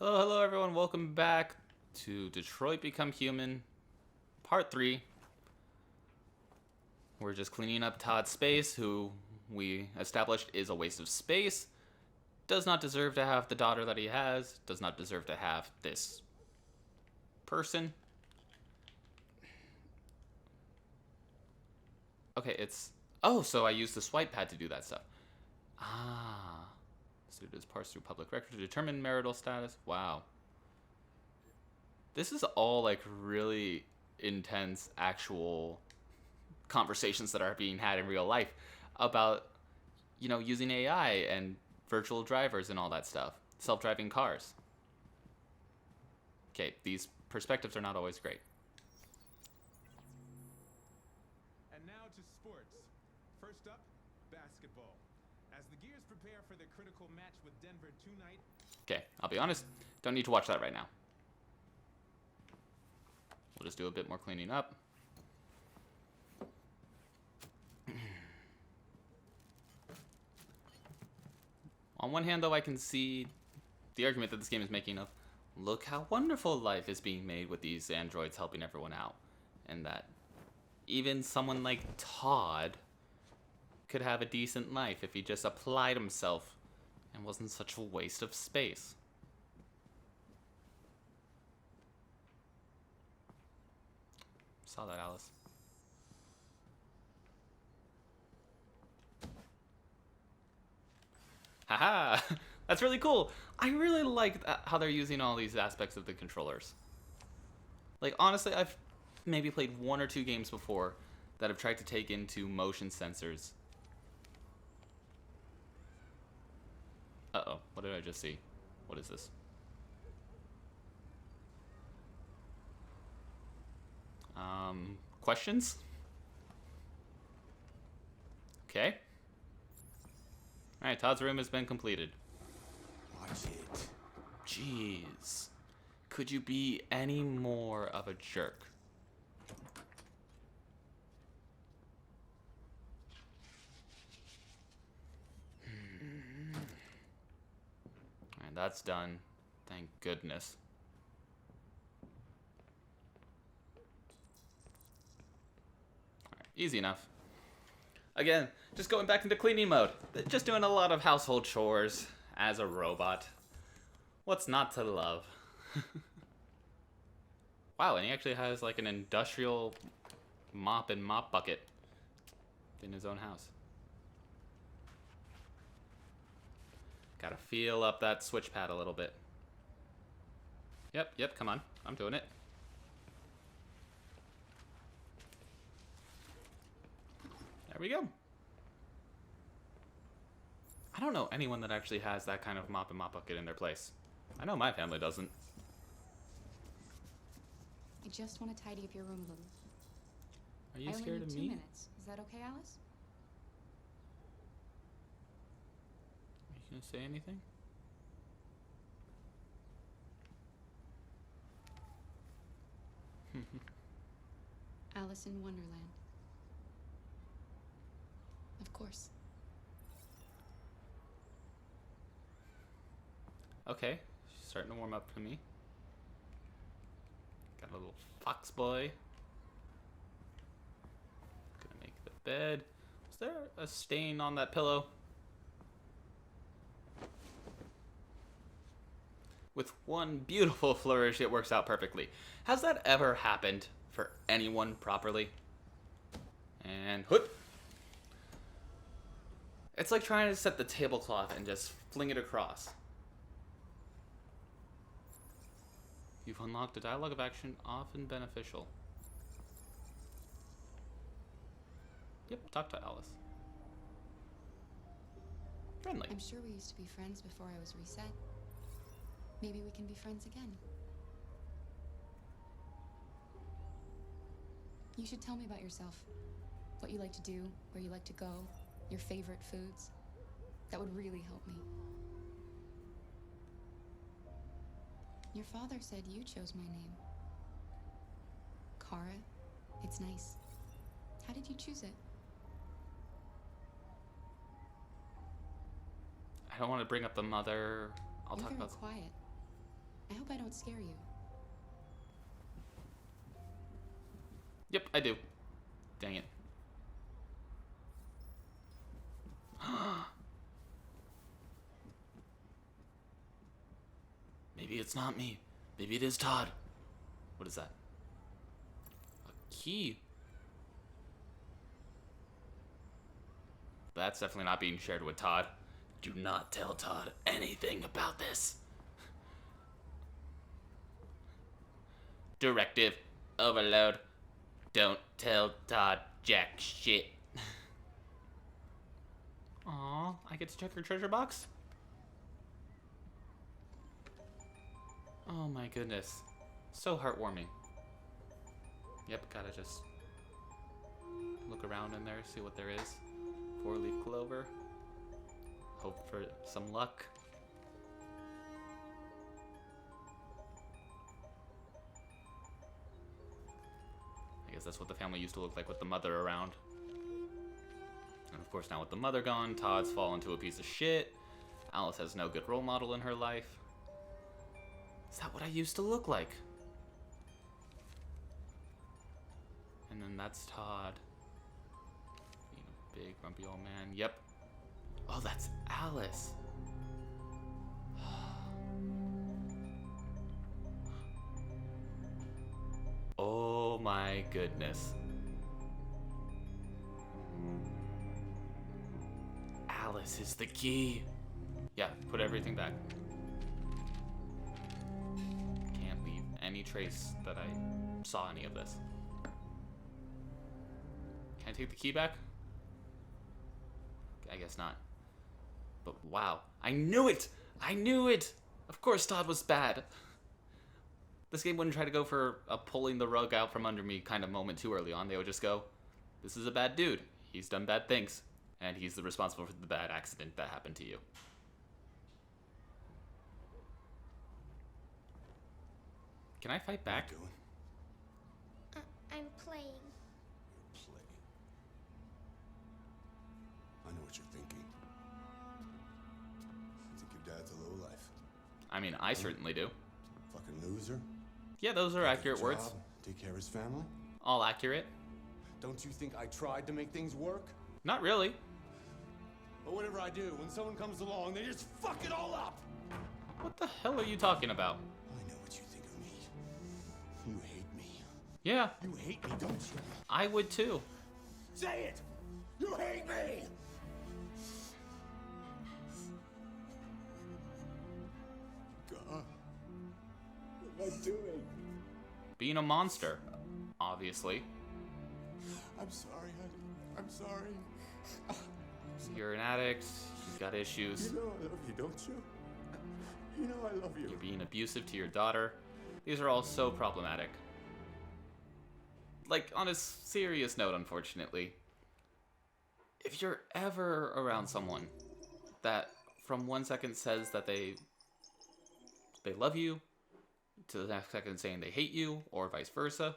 Hello everyone. Welcome back to Detroit Become Human, Part 3. We're just cleaning up Todd's space, who we established is a waste of space, does not deserve to have the daughter that he has, does not deserve to have this person. Okay, it's... Oh, so I used the swipe pad to do that stuff. Ah. So it is parsed through public record to determine marital status. Wow. This is all like really intense actual conversations that are being had in real life about, using AI and virtual drivers and all that stuff. Self-driving cars. Okay, these perspectives are not always great. And now to sports. First up, basketball. As the Gears prepare for their critical match with Denver tonight. Okay, I'll be honest, don't need to watch that right now. We'll just do a bit more cleaning up. On one hand, though, I can see the argument that this game is making of, look how wonderful life is being made with these androids helping everyone out. And that even someone like Todd could have a decent life if he just applied himself and wasn't such a waste of space. Saw that, Alice. Haha! That's really cool. I really like how they're using all these aspects of the controllers. Like, honestly, I've maybe played one or two games before that have tried to take into motion sensors. Uh-oh, what did I just see? What is this? Questions? Okay. Alright, Todd's room has been completed. Watch it. Jeez. Could you be any more of a jerk? Alright, that's done. Thank goodness. Alright, easy enough. Again, just going back into cleaning mode. Just doing a lot of household chores as a robot. What's not to love? Wow, and he actually has like an industrial mop and mop bucket in his own house. Gotta feel up that switch pad a little bit. Yep, come on. I'm doing it. There we go. I don't know anyone that actually has that kind of mop and mop bucket in their place. I know my family doesn't. I just want to tidy up your room a little. Are you scared of me? 2 minutes. Is that okay, Alice? Are you gonna say anything? Alice in Wonderland. Of course. Okay, she's starting to warm up for me. Got a little fox boy. Gonna make the bed. Is there a stain on that pillow? With one beautiful flourish, it works out perfectly. Has that ever happened for anyone properly? And hoot! It's like trying to set the tablecloth and just fling it across. You've unlocked a dialogue of action often beneficial. Yep, talk to Alice. Friendly. I'm sure we used to be friends before I was reset. Maybe we can be friends again. You should tell me about yourself. What you like to do, where you like to go, your favorite foods. That would really help me. Your father said you chose my name. Kara. It's nice. How did you choose it? I don't want to bring up the mother. I'll You're talk very about... quiet. I hope I don't scare you. Yep, I do. Dang it. Maybe it's not me. Maybe it is Todd. What is that? A key. That's definitely not being shared with Todd. Do not tell Todd anything about this. Directive overload. Don't tell Todd jack shit. Aw, I get to check your treasure box? Oh my goodness. So heartwarming. Yep, gotta just look around in there, see what there is. 4-leaf clover. Hope for some luck. I guess that's what the family used to look like with the mother around. And of course now with the mother gone, Todd's fallen into a piece of shit. Alice has no good role model in her life. Is that what I used to look like? And then that's Todd. Being a big, grumpy old man. Yep. Oh, that's Alice. Oh my goodness. Alice is the key. Yeah, put everything back. Can't leave any trace that I saw any of this. Can I take the key back? I guess not. But wow, I knew it! I knew it! Of course Todd was bad. This game wouldn't try to go for a pulling the rug out from under me kind of moment too early on. They would just go, this is a bad dude. He's done bad things. And he's the responsible for the bad accident that happened to you. Can I fight back? What are you doing? I'm playing. You're playing. I know what you're thinking. You think your dad's a lowlife. I mean, I certainly do. Fucking loser. Yeah, those are Get a accurate words. job, take care of his family. All accurate. Don't you think I tried to make things work? Not really. But whatever I do, when someone comes along, they just fuck it all up. What the hell are you talking about? I know what you think of me. You hate me. Yeah, You hate me, don't you? I would too. Say it! You hate me! God. What am I doing? Being a monster, obviously. I'm sorry, honey. I'm sorry. You're an addict, you've got issues, You know I love you, don't you? You know I love you. you're being abusive to your daughter. These are all so problematic. Like, on a serious note, unfortunately, if you're ever around someone that from one second says that they love you, to the next second saying they hate you, or vice versa,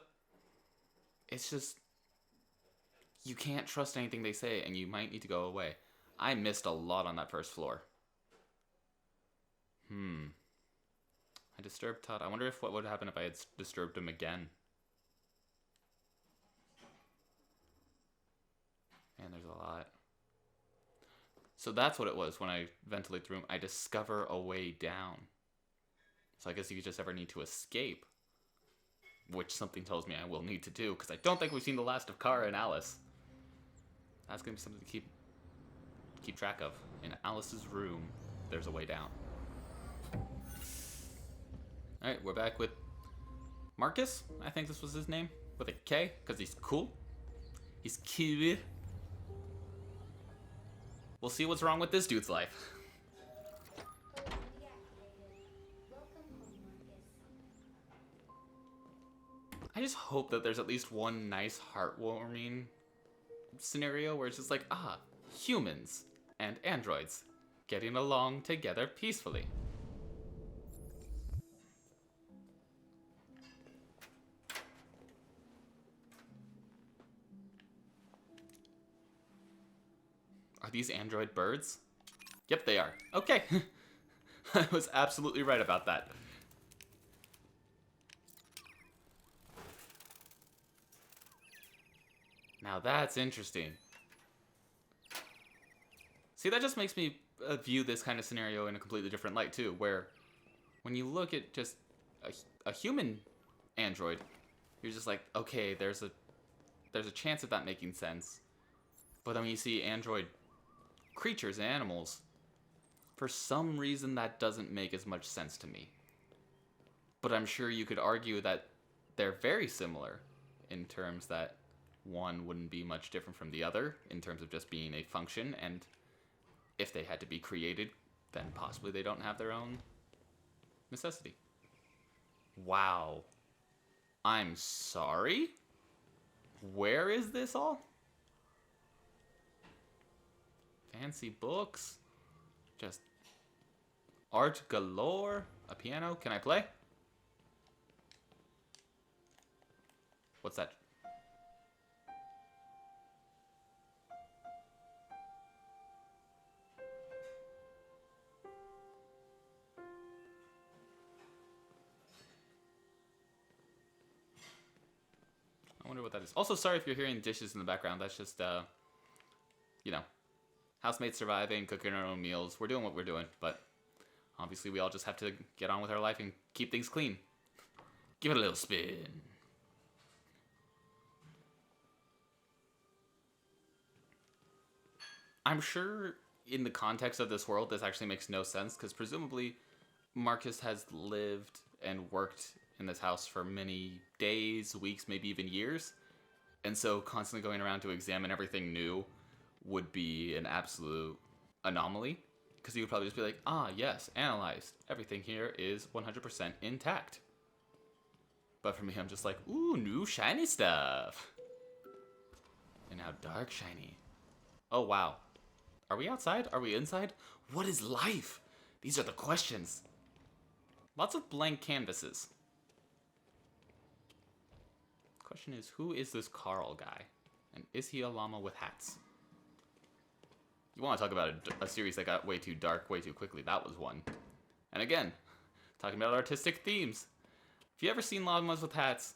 it's just, you can't trust anything they say, and you might need to go away. I missed a lot on that first floor. I disturbed Todd. I wonder if what would happen if I had disturbed him again. Man, there's a lot. So that's what it was when I ventilate the room. I discover a way down. So I guess you just ever need to escape. Which something tells me I will need to do, because I don't think we've seen the last of Kara and Alice. That's going to be something to keep track of. In Alice's room, there's a way down. Alright, we're back with Marcus. I think this was his name. With a K, because he's cool. He's cute. We'll see what's wrong with this dude's life. I just hope that there's at least one nice, heartwarming scenario where it's just like, humans and androids getting along together peacefully. Are these android birds? Yep, they are. Okay. I was absolutely right about that. Now that's interesting. See, that just makes me view this kind of scenario in a completely different light, too, where when you look at just a human android, you're just like, okay, there's a chance of that making sense. But then when you see android creatures and animals, for some reason that doesn't make as much sense to me. But I'm sure you could argue that they're very similar in terms that one wouldn't be much different from the other in terms of just being a function, and if they had to be created, then possibly they don't have their own necessity. Wow. I'm sorry? Where is this all? Fancy books? Just art galore? A piano? Can I play? What's that? I wonder what that is. Also, sorry if you're hearing dishes in the background. That's just, you know, housemates surviving, cooking our own meals. We're doing what we're doing, but obviously we all just have to get on with our life and keep things clean. Give it a little spin. I'm sure in the context of this world, this actually makes no sense, because presumably Marcus has lived and worked in this house for many days, weeks, maybe even years. And so constantly going around to examine everything new would be an absolute anomaly. Because he would probably just be like, ah, yes, analyzed. Everything here is 100% intact. But for me, I'm just like, ooh, new shiny stuff. And now dark shiny. Oh, wow. Are we outside? Are we inside? What is life? These are the questions. Lots of blank canvases. Question is, who is this Carl guy? And is he a llama with hats? You want to talk about a series that got way too dark way too quickly. That was one. And again, talking about artistic themes. If you ever seen llamas with hats,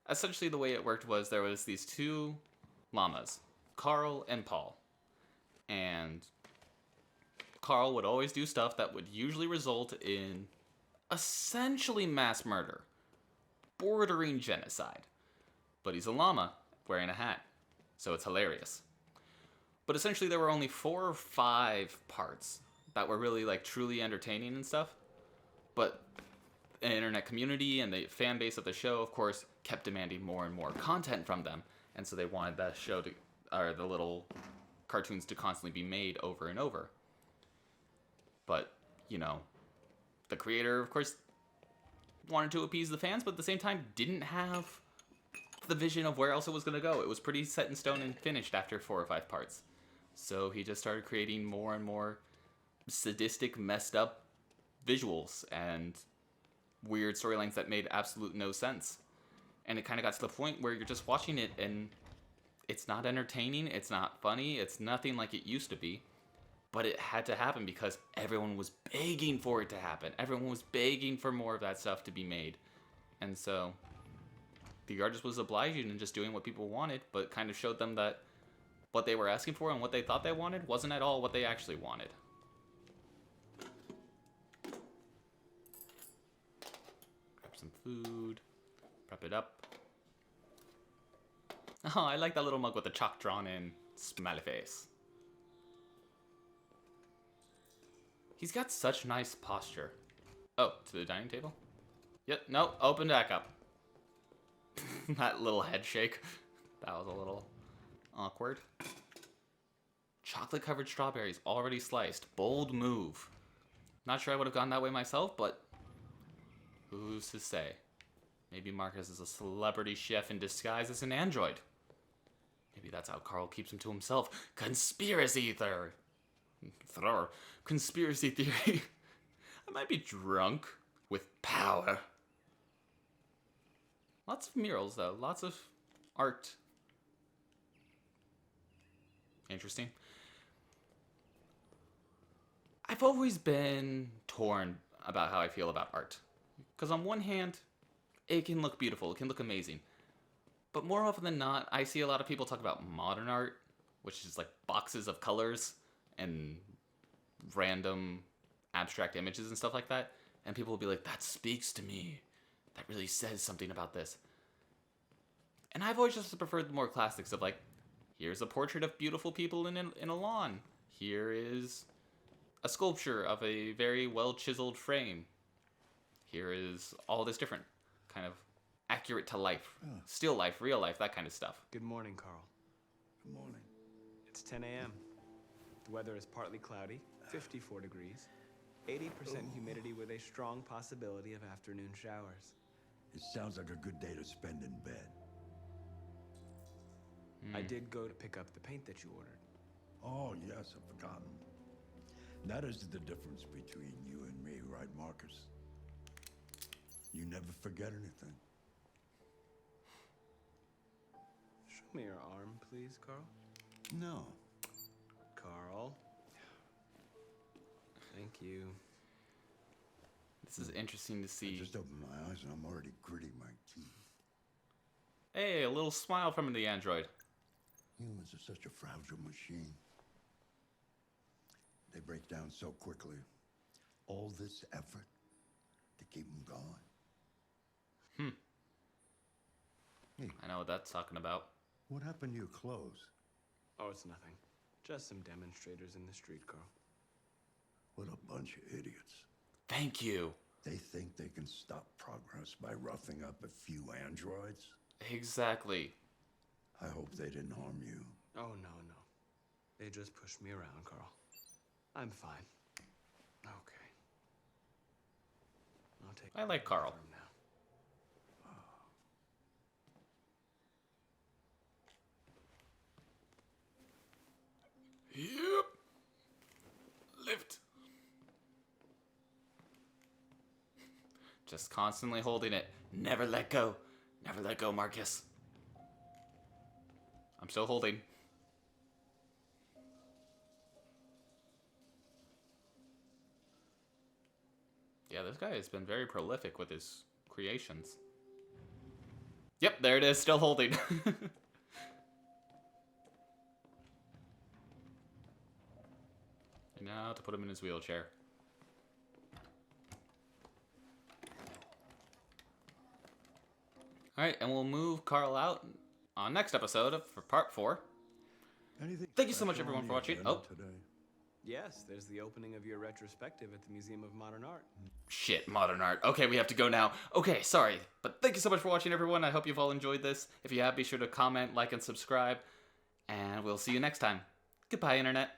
essentially the way it worked was there was these two llamas, Carl and Paul. And Carl would always do stuff that would usually result in essentially mass murder, bordering genocide. But he's a llama wearing a hat, so it's hilarious. But essentially there were only 4 or 5 parts that were really like truly entertaining and stuff. But the internet community and the fan base of the show, of course, kept demanding more and more content from them. And so they wanted that show to, or the little cartoons to constantly be made over and over. But, you know, the creator, of course, wanted to appease the fans, but at the same time didn't have the vision of where else it was going to go. It was pretty set in stone and finished after 4 or 5 parts. So he just started creating more and more sadistic, messed up visuals and weird storylines that made absolute no sense. And it kind of got to the point where you're just watching it and it's not entertaining, it's not funny, it's nothing like it used to be. But it had to happen because everyone was begging for it to happen. Everyone was begging for more of that stuff to be made. And so the artist was obliging and just doing what people wanted, but kind of showed them that what they were asking for and what they thought they wanted wasn't at all what they actually wanted. Grab some food, prep it up. Oh, I like that little mug with the chalk drawn in. Smiley face. He's got such nice posture. Oh, to the dining table? Yep, no, open back up. That little head shake. That was a little awkward. Chocolate covered strawberries already sliced. Bold move. Not sure I would have gone that way myself, but who's to say? Maybe Marcus is a celebrity chef in disguise as an android. Maybe that's how Carl keeps him to himself. Conspiracy theory. Conspiracy theory. I might be drunk with power. Lots of murals, though. Lots of art. Interesting. I've always been torn about how I feel about art. Because on one hand, it can look beautiful. It can look amazing. But more often than not, I see a lot of people talk about modern art, which is like boxes of colors and random abstract images and stuff like that. And people will be like, that speaks to me. That really says something about this. And I've always just preferred the more classics of like, here's a portrait of beautiful people in a lawn. Here is a sculpture of a very well chiseled frame. Here is all this different kind of accurate to life, still life, real life, that kind of stuff. Good morning, Carl. Good morning. It's 10 a.m. The weather is partly cloudy, 54 degrees, 80% humidity with a strong possibility of afternoon showers. It sounds like a good day to spend in bed. I did go to pick up the paint that you ordered. Oh, yes, I've forgotten. That is the difference between you and me, right, Marcus? You never forget anything. Show me your arm, please, Carl. No. Carl. Thank you. This is interesting to I see. just opened my eyes and I'm already gritting my teeth. Hey, a little smile from the android. Humans are such a fragile machine. They break down so quickly. All this effort to keep them going. I know what that's talking about. What happened to your clothes? Oh, it's nothing. Just some demonstrators in the street, Carl. What a bunch of idiots. Thank you. They think they can stop progress by roughing up a few androids? Exactly. I hope they didn't harm you. Oh, no. They just pushed me around, Carl. I'm fine. Okay. I'll take I like Carl. room now. Yep. Lift. Just constantly holding it. Never let go. Never let go, Marcus. I'm still holding. Yeah, this guy has been very prolific with his creations. Yep, there it is, still holding. And now to put him in his wheelchair. Alright, and we'll move Carl out on next episode for part 4. Anything Thank you so much, special everyone, on for the watching. agenda Oh. today? Yes, there's the opening of your retrospective at the Museum of Modern Art. Shit, modern art. Okay, we have to go now. Okay, sorry. But thank you so much for watching, everyone. I hope you've all enjoyed this. If you have, be sure to comment, like, and subscribe. And we'll see you next time. Goodbye, Internet.